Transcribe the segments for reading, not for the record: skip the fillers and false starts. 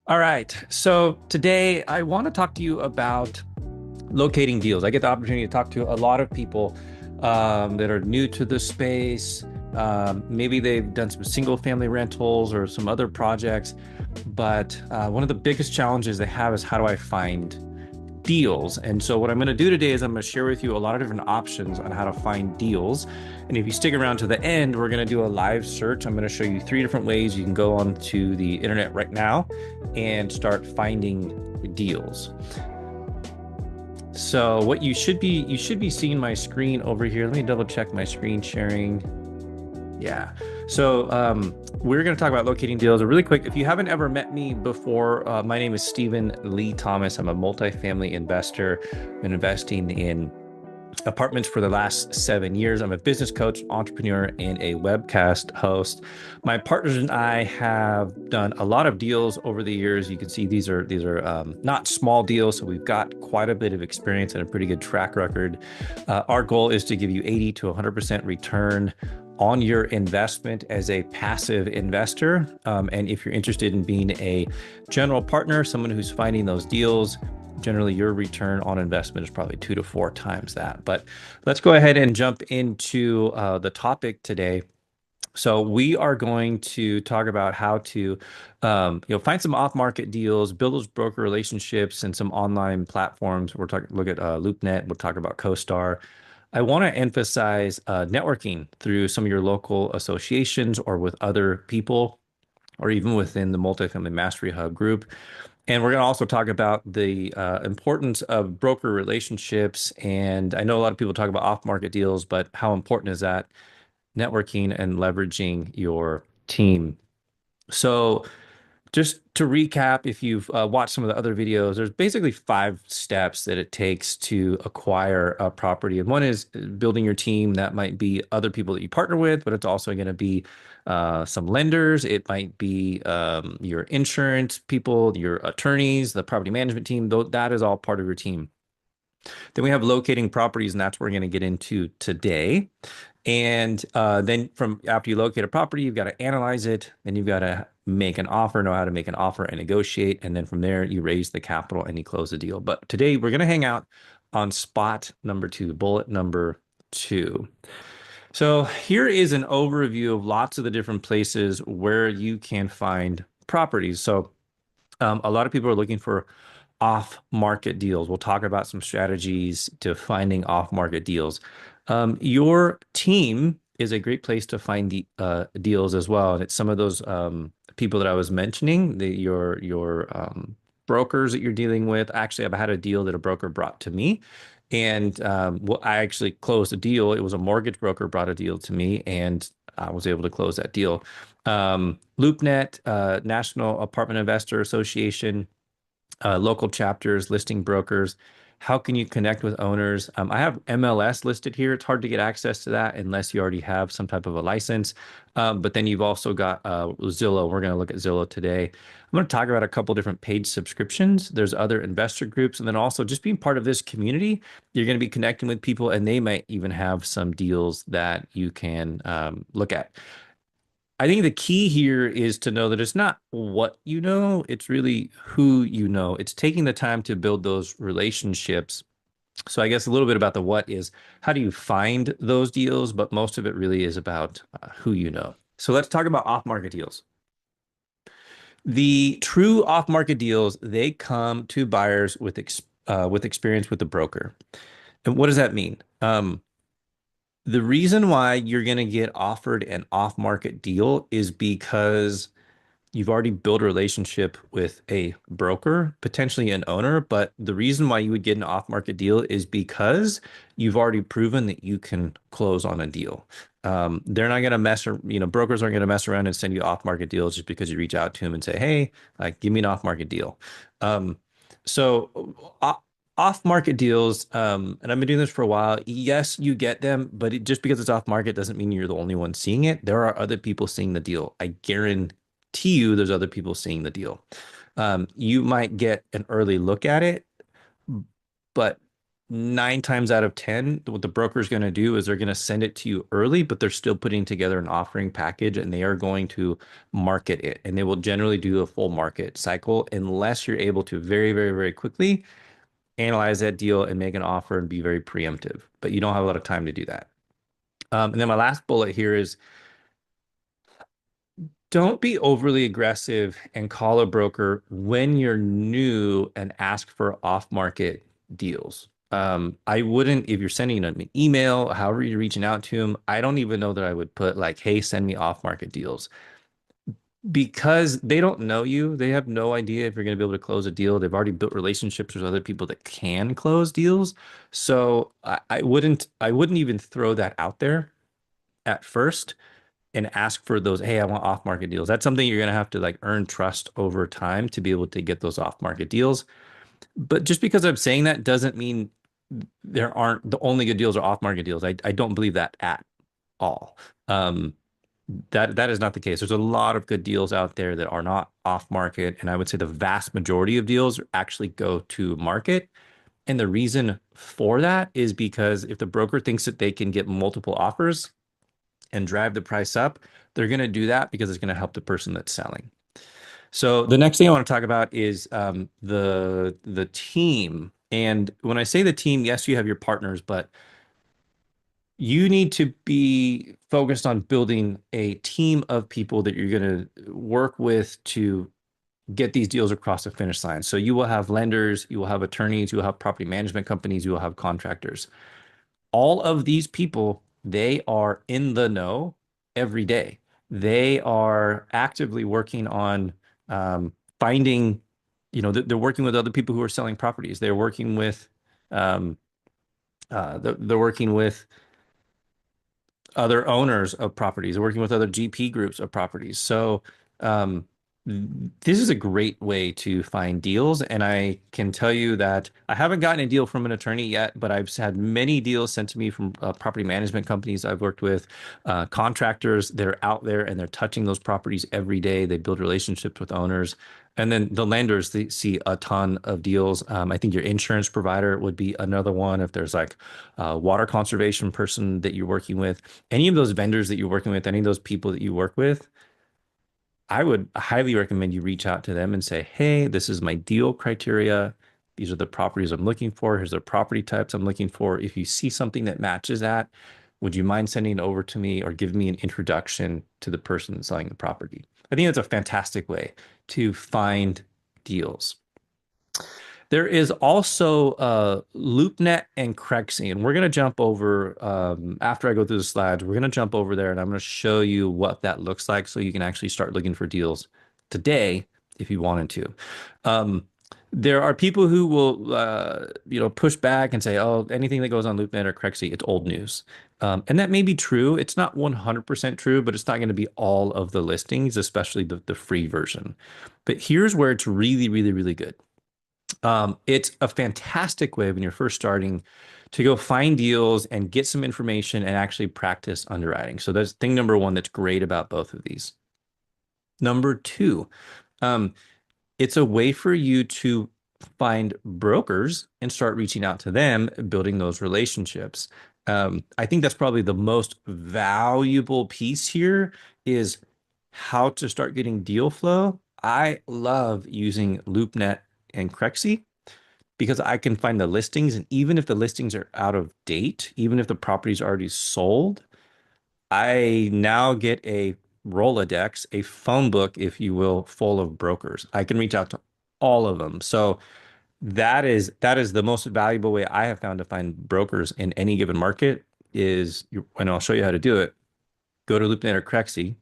All right. So today I want to talk to you about locating deals. I get the opportunity to talk to a lot of people that are new to the space. Maybe they've done some single family rentals or some other projects. But one of the biggest challenges they have is how do I find deals? And so what I'm going to do today is I'm going to share with you a lot of different options on how to find deals. And if you stick around to the end, we're going to do a live search. I'm going to show you three different ways you can go onto the internet right now and start finding deals. So what you should be seeing my screen over here. Let me double check my screen sharing. Yeah. So we're going to talk about locating deals really quick. If you haven't ever met me before, my name is Stephen Lee Thomas. I'm a multifamily investor. I've been investing in apartments for the last 7 years. I'm a business coach, entrepreneur, and a webcast host. My partners and I have done a lot of deals over the years. You can see these are not small deals, so we've got quite a bit of experience and a pretty good track record. Our goal is to give you 80 to 100% return on your investment as a passive investor. And if you're interested in being a general partner, someone who's finding those deals, generally your return on investment is probably 2 to 4 times that. But let's go ahead and jump into the topic today. So we are going to talk about how to, find some off-market deals, build those broker relationships, and some online platforms. We're talking look at LoopNet. We'll talk about CoStar. I want to emphasize networking through some of your local associations or with other people, or even within the Multifamily Mastery Hub group. And we're going to also talk about the importance of broker relationships. And I know a lot of people talk about off-market deals, but how important is that? Networking and leveraging your team. So just to recap, if you've watched some of the other videos, there's basically 5 steps that it takes to acquire a property. And one is building your team. That might be other people that you partner with, but it's also going to be some lenders. It might be your insurance people, your attorneys, the property management team. That is all part of your team. Then we have locating properties, and that's what we're going to get into today. And then from after you locate a property, you've got to analyze it. Then you've got to make an offer, know how to make an offer and negotiate. And then from there, you raise the capital and you close the deal. But today we're going to hang out on spot number 2, bullet number 2. So here is an overview of lots of the different places where you can find properties. So a lot of people are looking for off-market deals. We'll talk about some strategies to finding off-market deals. Your team is a great place to find the deals as well, and it's some of those people that I was mentioning, your brokers that you're dealing with. Actually, I've had a deal that a broker brought to me, and well, I actually closed a deal. It was a mortgage broker brought a deal to me, and I was able to close that deal. LoopNet, National Apartment Investor Association, local chapters, listing brokers. How can you connect with owners? I have MLS listed here. It's hard to get access to that unless you already have some type of a license. But then you've also got Zillow. We're going to look at Zillow today. I'm going to talk about a couple different paid subscriptions. There's other investor groups. And then also just being part of this community, you're going to be connecting with people, and they might even have some deals that you can look at. I think the key here is to know that it's not what you know, it's really who you know. It's taking the time to build those relationships. So I guess a little bit about the what is how do you find those deals, but most of it really is about who you know. So let's talk about off-market deals. The true off-market deals, they come to buyers with experience with the broker. And what does that mean? The reason why you're going to get offered an off-market deal is because you've already built a relationship with a broker, potentially an owner, but the reason why you would get an off-market deal is because you've already proven that you can close on a deal. They're not going to brokers aren't going to mess around and send you off-market deals just because you reach out to them and say, hey, give me an off-market deal. So off-market deals, and I've been doing this for a while. Yes, you get them, but just because it's off-market doesn't mean you're the only one seeing it. There are other people seeing the deal. I guarantee you there's other people seeing the deal. You might get an early look at it, but nine times out of 10, what the broker is going to do is they're going to send it to you early, but they're still putting together an offering package and they are going to market it. And they will generally do a full market cycle unless you're able to very, very, very quickly analyze that deal and make an offer and be very preemptive. But you don't have a lot of time to do that. And then my last bullet here is don't be overly aggressive and call a broker when you're new and ask for off-market deals. I wouldn't, if you're sending them an email, however you're reaching out to them, I don't even know that I would put like, hey, send me off-market deals because they don't know you. They have no idea if you're going to be able to close a deal. They've already built relationships with other people that can close deals. So I wouldn't even throw that out there at first and ask for those, hey, I want off-market deals. That's something you're going to have to like earn trust over time to be able to get those off-market deals. But just because I'm saying that doesn't mean there aren't the only good deals are off-market deals. I don't believe that at all. Um, that is not the case. There's a lot of good deals out there that are not off-market, and I would say the vast majority of deals actually go to market. And the reason for that is because if the broker thinks that they can get multiple offers and drive the price up, they're going to do that because it's going to help the person that's selling. So the next thing I want to talk about is the team. And when I say the team, yes, you have your partners, but you need to be focused on building a team of people that you're going to work with to get these deals across the finish line. So you will have lenders, you will have attorneys, you will have property management companies, you will have contractors. All of these people, they are in the know every day. They are actively working on finding, they're working with other people who are selling properties. Um, they're working with other owners of properties, working with other GP groups of properties. So um, this is a great way to find deals. And I can tell you that I haven't gotten a deal from an attorney yet, but I've had many deals sent to me from property management companies I've worked with, contractors that are out there and they're touching those properties every day. They build relationships with owners. And then the lenders, they see a ton of deals. I think your insurance provider would be another one. If there's like a water conservation person that you're working with, any of those vendors that you're working with, any of those people that you work with, I would highly recommend you reach out to them and say, hey, this is my deal criteria. These are the properties I'm looking for. Here's the property types I'm looking for. If you see something that matches that, would you mind sending it over to me or give me an introduction to the person selling the property? I think that's a fantastic way to find deals. There is also LoopNet and Crexi, and we're going to jump over after I go through the slides. We're going to jump over there, and I'm going to show you what that looks like, so you can actually start looking for deals today if you wanted to. There are people who will, push back and say, "Oh, anything that goes on LoopNet or Crexi, it's old news," and that may be true. It's not 100% true, but it's not going to be all of the listings, especially the free version. But here's where it's really, really, really good. It's a fantastic way when you're first starting to go find deals and get some information and actually practice underwriting. So that's thing number one that's great about both of these. Number two, um, it's a way for you to find brokers and start reaching out to them, building those relationships. I think that's probably the most valuable piece here is how to start getting deal flow. I love using LoopNet and Crexi because I can find the listings, and even if the listings are out of date, even if the property's already sold, I now get a Rolodex, a phone book, if you will, full of brokers. I can reach out to all of them. So that is the most valuable way I have found to find brokers in any given market and I'll show you how to do it. Go to LoopNet or Crexi,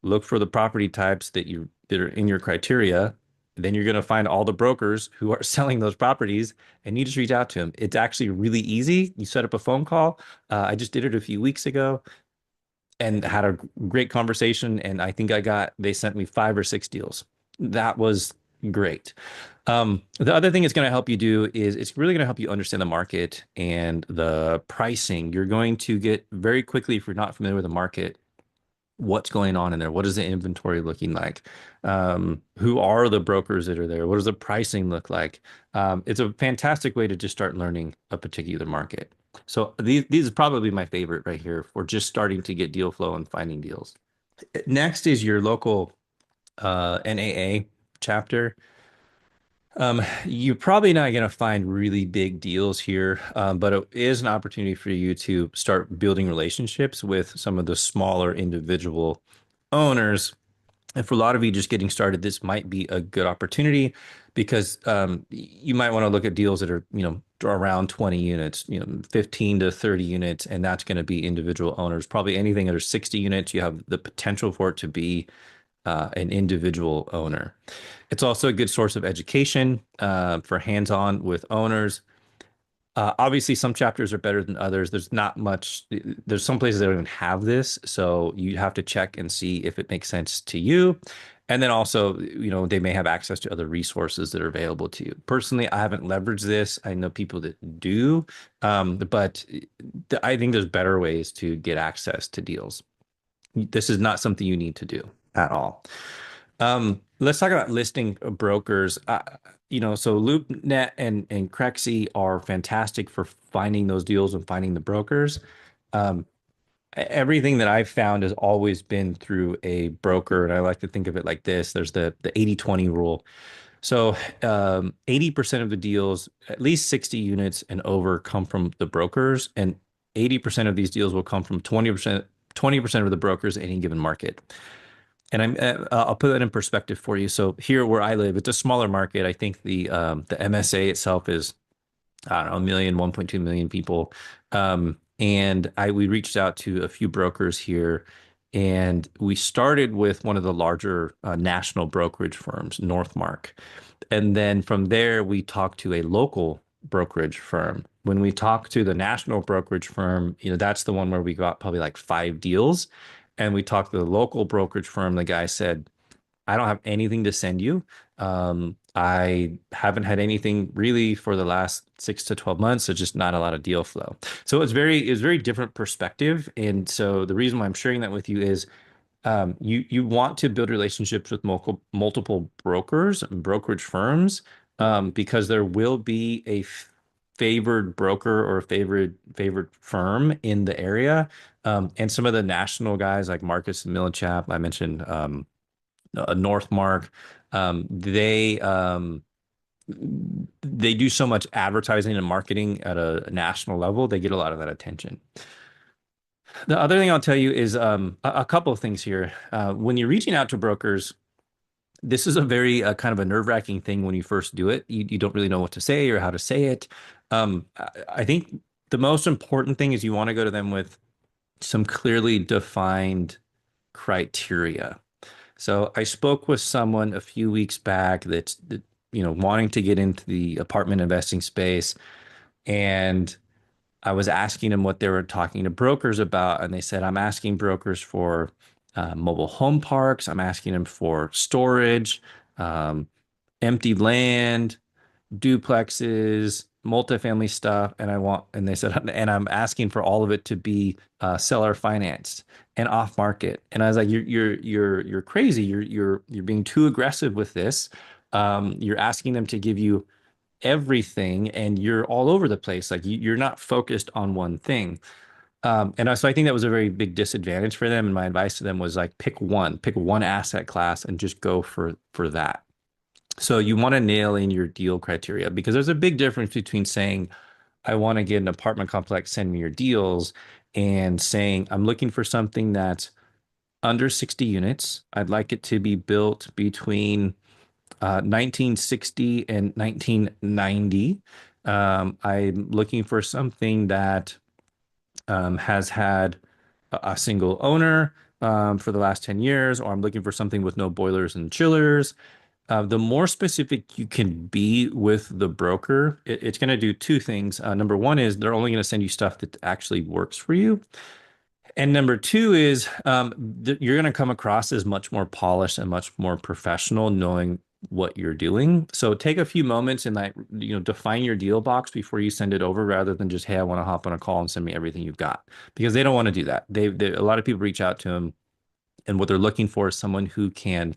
look for the property types that are in your criteria. Then you're going to find all the brokers who are selling those properties and you just reach out to them. It's actually really easy. You set up a phone call. I just did it a few weeks ago and had a great conversation. And I think they sent me 5 or 6 deals. That was great. The other thing it's going to help you do is it's really going to help you understand the market and the pricing. You're going to get very quickly, if you're not familiar with the market, what's going on in there? What is the inventory looking like? Who are the brokers that are there? What does the pricing look like? It's a fantastic way to just start learning a particular market. So these is probably my favorite right here for just starting to get deal flow and finding deals. Next is your local NAA chapter. You're probably not going to find really big deals here, but it is an opportunity for you to start building relationships with some of the smaller individual owners. And for a lot of you just getting started, this might be a good opportunity because you might want to look at deals that are, around 20 units, 15 to 30 units, and that's going to be individual owners. Probably anything under 60 units, you have the potential for it to be an individual owner. It's also a good source of education for hands-on with owners. Obviously, some chapters are better than others. There's not much, there's some places that don't even have this. So you have to check and see if it makes sense to you. And then also, they may have access to other resources that are available to you. Personally, I haven't leveraged this. I know people that do, but I think there's better ways to get access to deals. This is not something you need to do at all. Let's talk about listing brokers. So LoopNet and Crexi are fantastic for finding those deals and finding the brokers. Um, Everything that I've found has always been through a broker, and I like to think of it like this. There's the 80/20 rule. So 80% of the deals, at least 60 units and over, come from the brokers, and 80% of these deals will come from 20% of the brokers in any given market. And I'll put that in perspective for you. So here where I live, it's a smaller market. I think the MSA itself is, I don't know, a million, 1.2 million people. And we reached out to a few brokers here, and we started with one of the larger national brokerage firms, Northmark. And then from there, we talked to a local brokerage firm. When we talked to the national brokerage firm, that's the one where we got probably like 5 deals. And we talked to the local brokerage firm. The guy said, I don't have anything to send you. I haven't had anything really for the last 6 to 12 months. So just not a lot of deal flow. So it's very different perspective. And so the reason why I'm sharing that with you is you want to build relationships with multiple brokers and brokerage firms, because there will be a favored broker or favored firm in the area. And some of the national guys like Marcus and Millichap, I mentioned, Northmark, they do so much advertising and marketing at a national level. They get a lot of that attention. The other thing I'll tell you is a couple of things here. When you're reaching out to brokers, this is a very kind of a nerve-wracking thing when you first do it. You don't really know what to say or how to say it. I think the most important thing is you want to go to them with some clearly defined criteria. So I spoke with someone a few weeks back that's wanting to get into the apartment investing space, and I was asking them what they were talking to brokers about, and they said, I'm asking brokers for mobile home parks. I'm asking them for storage, um, empty land, duplexes, multifamily stuff, and they said, and I'm asking for all of it to be seller financed and off market. And I was like, you're crazy. You're being too aggressive with this. You're asking them to give you everything, and you're all over the place. Like you're not focused on one thing. So I think that was a very big disadvantage for them. And my advice to them was like, pick one asset class and just go for that. So you want to nail in your deal criteria, because there's a big difference between saying, I want to get an apartment complex, send me your deals, and saying, I'm looking for something that's under 60 units. I'd like it to be built between 1960 and 1990. I'm looking for something that has had a single owner for the last 10 years, or I'm looking for something with no boilers and chillers. The more specific you can be with the broker, it's going to do two things. Number one is they're only going to send you stuff that actually works for you. And number two is you're going to come across as much more polished and much more professional knowing what you're doing. So take a few moments and define your deal box before you send it over, rather than just, hey, I want to hop on a call and send me everything you've got, because they don't want to do that. A lot of people reach out to them And what they're looking for is someone who can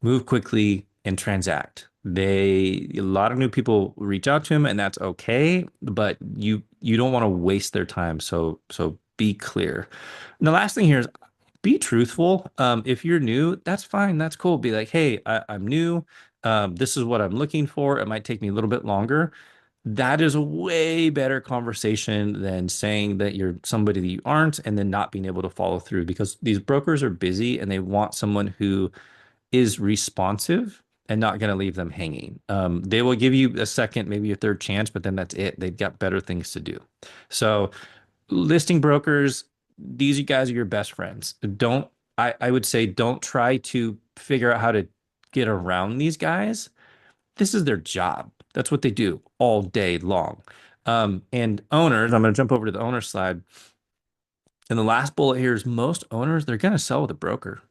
move quickly and transact. A lot of new people reach out to him, and that's okay, but you don't want to waste their time. So be clear. And the last thing here is be truthful. If you're new, that's fine. That's cool. Be like, hey, I'm new. This is what I'm looking for. It might take me a little bit longer. That is a way better conversation than saying that you're somebody that you aren't and then not being able to follow through, because these brokers are busy and they want someone who is responsive and not going to leave them hanging. They will give you a second, maybe a third chance, but then that's it. They've got better things to do. So, listing brokers, these guys are your best friends. I would say, don't try to figure out how to get around these guys. This is their job. That's what they do all day long. And owners, I'm going to jump over to the owner slide. And the last bullet here is most owners, they're going to sell with a broker.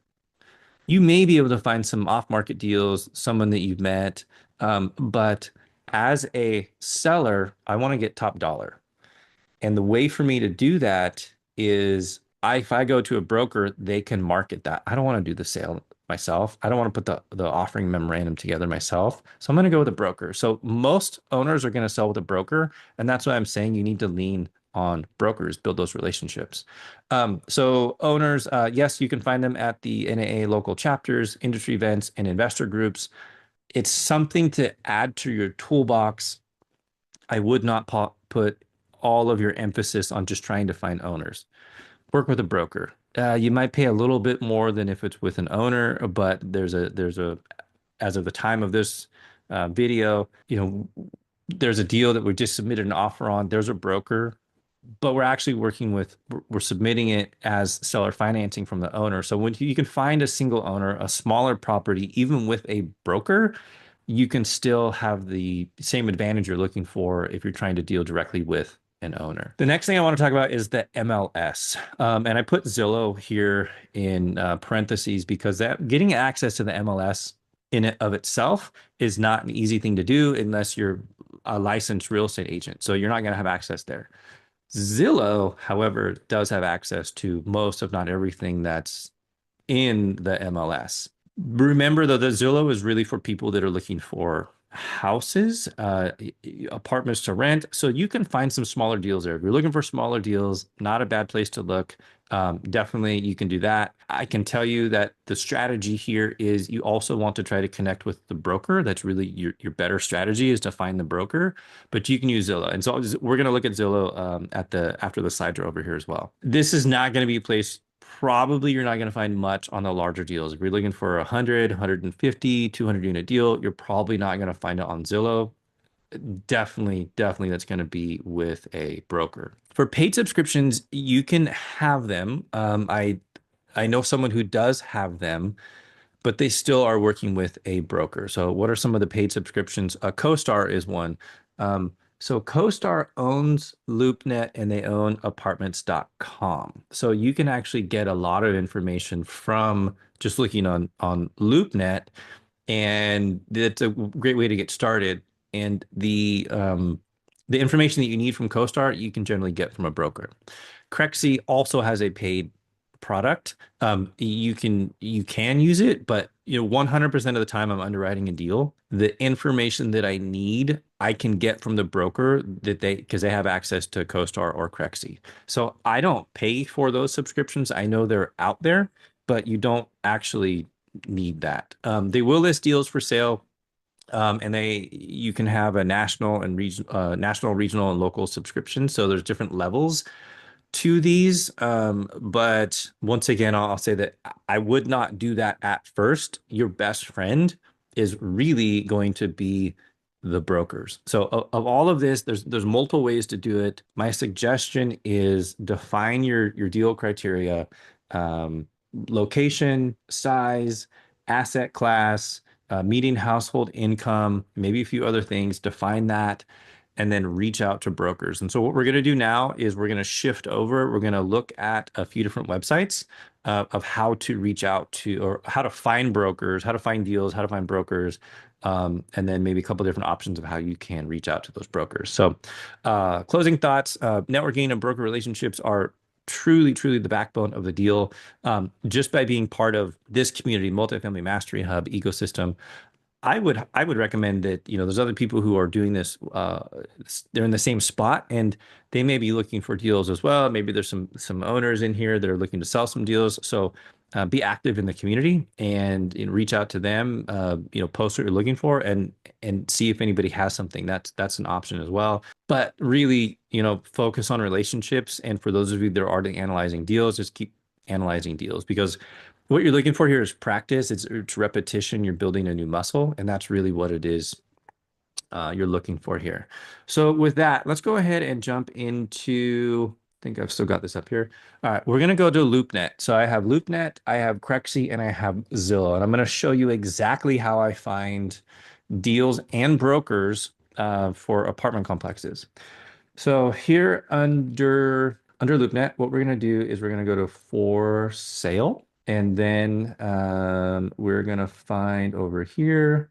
You may be able to find some off-market deals, someone that you've met, but as a seller, I want to get top dollar. And the way for me to do that is if I go to a broker, they can market that. I don't want to do the sale myself. I don't want to put the offering memorandum together myself. So I'm going to go with a broker. So most owners are going to sell with a broker. And that's why I'm saying you need to lean on brokers, build those relationships. So owners, yes, you can find them at the NAA local chapters, industry events, and investor groups. It's something to add to your toolbox. I would not put all of your emphasis on just trying to find owners. Work with a broker. You might pay a little bit more than if it's with an owner, but there's a as of the time of this video, there's a deal that we just submitted an offer on. There's a broker, but we're actually we're submitting it as seller financing from the owner. So when you can find a single owner, a smaller property, even with a broker, you can still have the same advantage you're looking for if you're trying to deal directly with an owner. The next thing I want to talk about is the MLS. And I put Zillow here in parentheses because that getting access to the MLS in it of itself is not an easy thing to do unless you're a licensed real estate agent. So you're not going to have access there. Zillow, however, does have access to most, if not everything, that's in the MLS. Remember, though, that Zillow is really for people that are looking for houses, apartments to rent. So you can find some smaller deals there. If you're looking for smaller deals, not a bad place to look. Definitely, you can do that. I can tell you that the strategy here is you also want to try to connect with the broker. That's really your better strategy, is to find the broker, but you can use Zillow. And so we're going to look at Zillow after the slides are over here as well. This is not going to be a place. Probably you're not going to find much on the larger deals. If you're looking for 100, 150, 200 unit deal, you're probably not going to find it on Zillow. Definitely that's going to be with a broker. For paid subscriptions, you can have them. I know someone who does have them, but they still are working with a broker. So what are some of the paid subscriptions? CoStar is one. So CoStar owns LoopNet and they own apartments.com. So you can actually get a lot of information from just looking on LoopNet, and it's a great way to get started. And the information that you need from CoStar, you can generally get from a broker. Crexi also has a paid product. You can use it, but 100% of the time I'm underwriting a deal. The information that I need, I can get from the broker because they have access to CoStar or Crexi. So I don't pay for those subscriptions. I know they're out there, but you don't actually need that. They will list deals for sale. And you can have a national, regional, and local subscription. So there's different levels to these. But once again, I'll say that I would not do that at first. Your best friend is really going to be the brokers. So of all of this, there's multiple ways to do it. My suggestion is define your deal criteria, location, size, asset class, median household income, maybe a few other things. Define that and then reach out to brokers. And so what we're going to do now is we're going to shift over. We're going to look at a few different websites of how to reach out to, or how to find brokers, how to find deals, how to find brokers, and then maybe a couple different options of how you can reach out to those brokers. So closing thoughts, networking and broker relationships are truly the backbone of the deal. Just by being part of this community, multifamily mastery hub ecosystem, I would recommend that, there's other people who are doing this. They're in the same spot and they may be looking for deals as well. Maybe there's some owners in here that are looking to sell some deals. So be active in the community and reach out to them. Post what you're looking for and see if anybody has something. That's an option as well. But really, focus on relationships. And for those of you that are already analyzing deals, just keep analyzing deals because what you're looking for here is practice. It's repetition. You're building a new muscle, and that's really what it is you're looking for here. So with that, let's go ahead and jump into, I think I've still got this up here. All right, we're going to go to LoopNet. So I have LoopNet, I have Crexi, and I have Zillow. And I'm going to show you exactly how I find deals and brokers for apartment complexes. So here under LoopNet, what we're going to do is we're going to go to for sale. And then we're going to find over here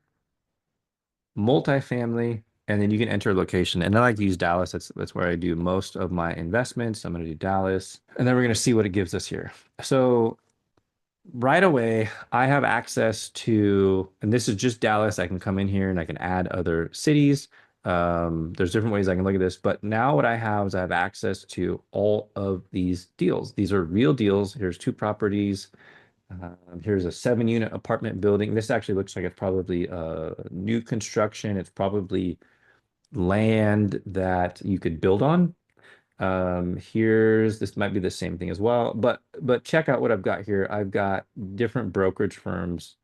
multifamily, and then you can enter a location. And I like to use Dallas. That's where I do most of my investments. I'm going to do Dallas, and then we're going to see what it gives us here. So right away, I have access to, and this is just Dallas. I can come in here and I can add other cities. There's different ways I can look at this, but now what I have is I have access to all of these deals. These are real deals. Here's two properties. Here's a 7-unit apartment building. This actually looks like it's probably new construction. It's probably land that you could build on. This might be the same thing as well, but check out what I've got here. I've got different brokerage firms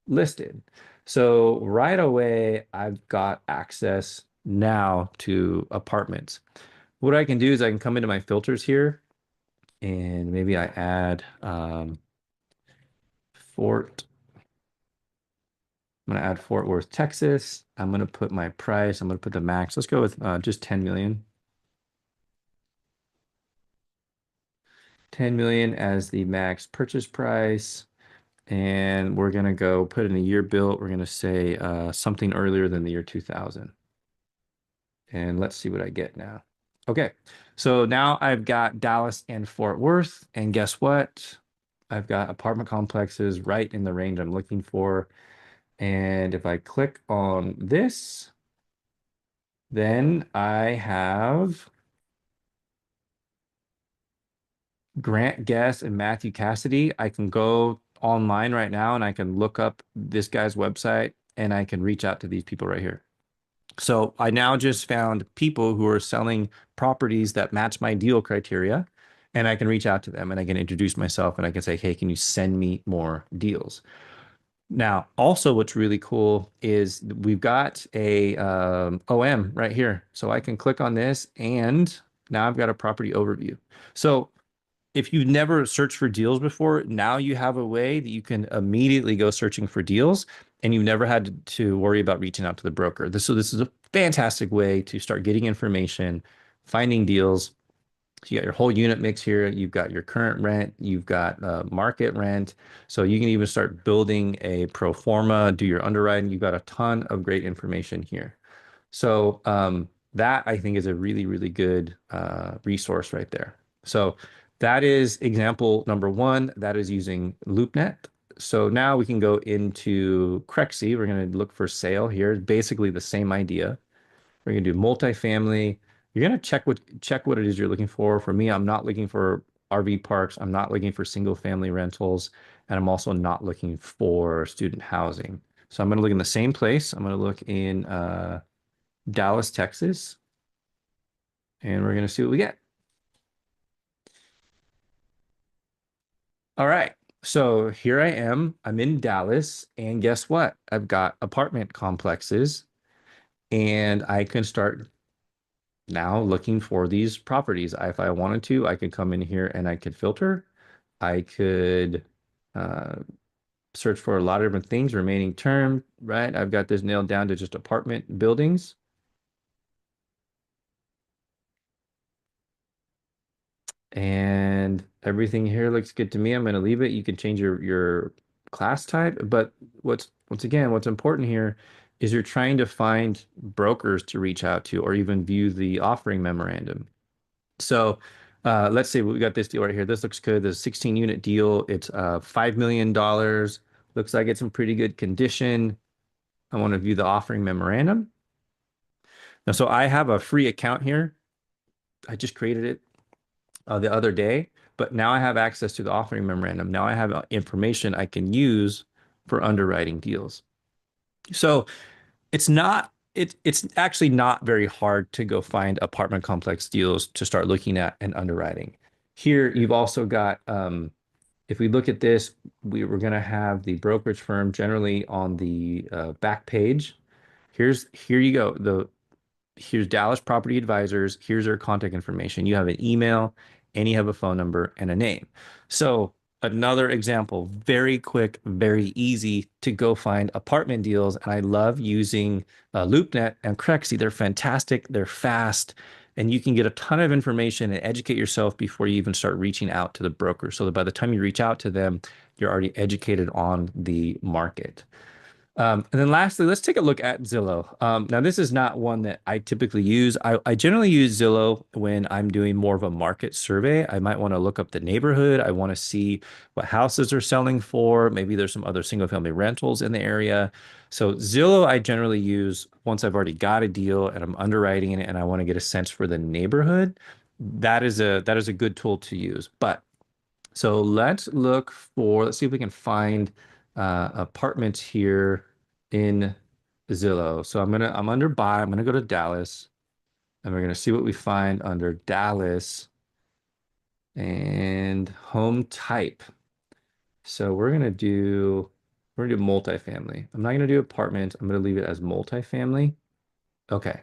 listed. So right away, I've got access now to apartments. What I can do is I can come into my filters here and maybe I add Fort. I'm going to add Fort Worth, Texas. I'm going to put my price. I'm going to put the max. Let's go with just 10 million. 10 million as the max purchase price. And we're going to go put in a year built. We're going to say something earlier than the year 2000. And let's see what I get now. Okay, so now I've got Dallas and Fort Worth. And guess what? I've got apartment complexes right in the range I'm looking for. And if I click on this, then I have Grant Guest and Matthew Cassidy. I can go online right now and I can look up this guy's website and I can reach out to these people right here. So I now just found people who are selling properties that match my deal criteria, and I can reach out to them and I can introduce myself and I can say, hey, can you send me more deals? Now, also what's really cool is we've got a OM right here. So I can click on this and now I've got a property overview. So if you've never searched for deals before, now you have a way that you can immediately go searching for deals and you've never had to worry about reaching out to the broker. So this is a fantastic way to start getting information, finding deals. So you got your whole unit mix here. You've got your current rent. You've got market rent. So you can even start building a pro forma, do your underwriting. You've got a ton of great information here. So that I think is a really good resource right there. So that is example number one. That is using LoopNet. So now we can go into Crexi. We're going to look for sale here. Basically the same idea. We're going to do multifamily. You're going to check what it is you're looking for. For me, I'm not looking for RV parks. I'm not looking for single family rentals. And I'm also not looking for student housing. So I'm going to look in the same place. I'm going to look in Dallas, Texas. And we're going to see what we get. All right. So here I am. I'm in Dallas. And guess what? I've got apartment complexes. And I can start now looking for these properties. If I wanted to, I could come in here and I could filter. I could search for a lot of different things, remaining term, right? I've got this nailed down to just apartment buildings. And everything here looks good to me. I'm going to leave it. You can change your class type, but once again, what's important here is you're trying to find brokers to reach out to or even view the offering memorandum. So Let's say we got this deal right here. This looks good. This 16 unit deal. It's $5 million. Looks like it's in pretty good condition. I want to view the offering memorandum. Now, so I have a free account here. I just created it the other day, but now I have access to the offering memorandum. Now I have information I can use for underwriting deals. So it's actually not very hard to go find apartment complex deals to start looking at and underwriting. Here you've also got if we look at this, we're going to have the brokerage firm generally on the back page. Here you go. Here's Dallas Property Advisors. Here's their contact information. You have an email and you have a phone number and a name. So another example, very quick, very easy to go find apartment deals. And I love using LoopNet and Crexi. They're fantastic. They're fast. And you can get a ton of information and educate yourself before you even start reaching out to the broker. So that by the time you reach out to them, you're already educated on the market. And then lastly, let's take a look at Zillow. Now, this is not one that I typically use. I generally use Zillow when I'm doing more of a market survey. I might want to look up the neighborhood. I want to see what houses are selling for. Maybe there's some other single family rentals in the area. So Zillow, I generally use once I've already got a deal and I'm underwriting it and I want to get a sense for the neighborhood. That is a good tool to use. But so let's see if we can find apartments here in Zillow. So I'm under buy. I'm gonna go to Dallas and we're gonna see what we find under Dallas and home type. So we're gonna do multifamily. I'm not gonna do apartment. I'm gonna leave it as multifamily. Okay.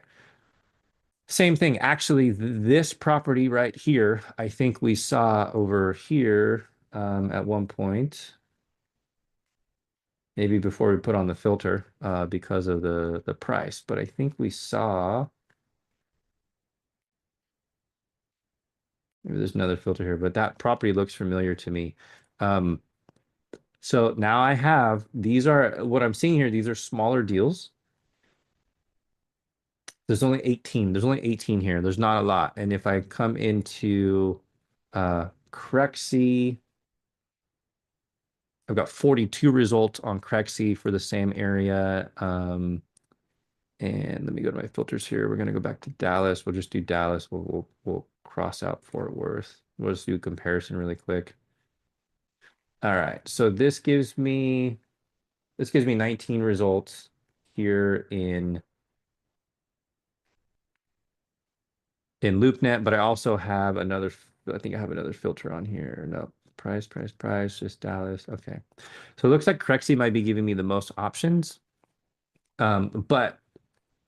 Same thing. Actually, this property right here, I think we saw over here at one point. Maybe before we put on the filter because of the price. But I think we saw, maybe there's another filter here, but that property looks familiar to me. Um, so now I have, these are, what I'm seeing here, these are smaller deals. There's only 18. There's only 18 here. There's not a lot. And if I come into Crexi, I've got 42 results on Crexi for the same area. And let me go to my filters here. We're going to go back to Dallas. We'll just do Dallas. We'll cross out Fort Worth. We'll just do a comparison really quick. All right. So this gives me 19 results here in LoopNet, but I also have I think I have another filter on here. No, price, just Dallas. Okay. So it looks like Crexi might be giving me the most options. But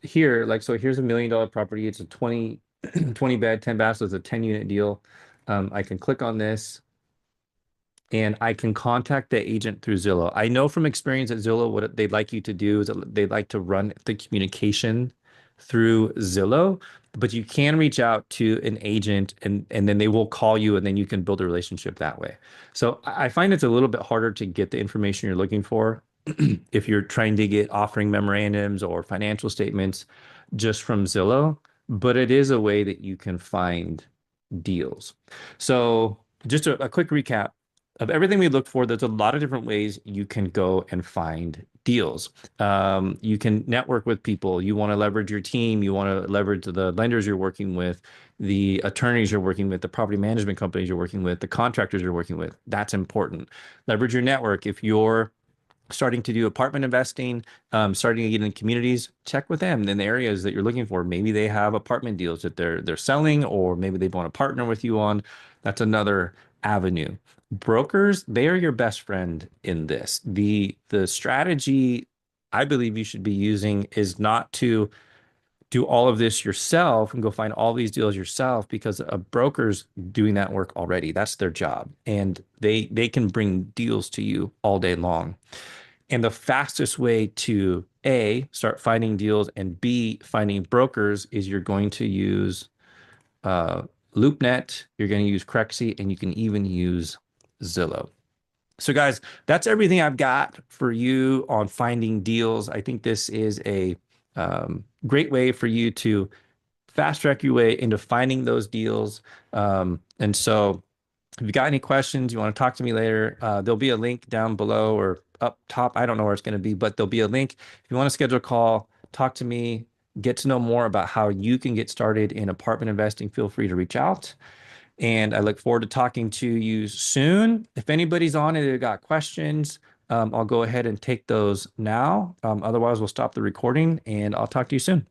here, like, so here's $1 million property. It's a 20 bed, 10 baths. So it's a 10 unit deal. I can click on this and I can contact the agent through Zillow. I know from experience at Zillow, what they'd like you to do is that they'd like to run the communication through Zillow, but you can reach out to an agent and then they will call you and then you can build a relationship that way. So I find it's a little bit harder to get the information you're looking for if you're trying to get offering memorandums or financial statements just from Zillow, but it is a way that you can find deals. So just a quick recap of everything we look for. There's a lot of different ways you can go and find deals. You can network with people. You want to leverage your team. You want to leverage the lenders you're working with, the attorneys you're working with, the property management companies you're working with, the contractors you're working with. That's important. Leverage your network. If you're starting to do apartment investing, starting to get in communities, check with them in the areas that you're looking for. Maybe they have apartment deals that they're selling, or maybe they want to partner with you on. That's another avenue. Brokers, they are your best friend in this. The strategy I believe you should be using is not to do all of this yourself and go find all these deals yourself, because a broker's doing that work already. That's their job. And they can bring deals to you all day long. And the fastest way to A, start finding deals, and B, finding brokers is you're going to use LoopNet, you're going to use Crexi, and you can even use Zillow. So guys, that's everything I've got for you on finding deals. I think this is a great way for you to fast track your way into finding those deals. And so if you got any questions, you want to talk to me later, there'll be a link down below or up top. I don't know where it's going to be, but there'll be a link. If you want to schedule a call, talk to me, get to know more about how you can get started in apartment investing, feel free to reach out. And I look forward to talking to you soon. If anybody's on it, they've got questions, I'll go ahead and take those now. Otherwise, we'll stop the recording and I'll talk to you soon.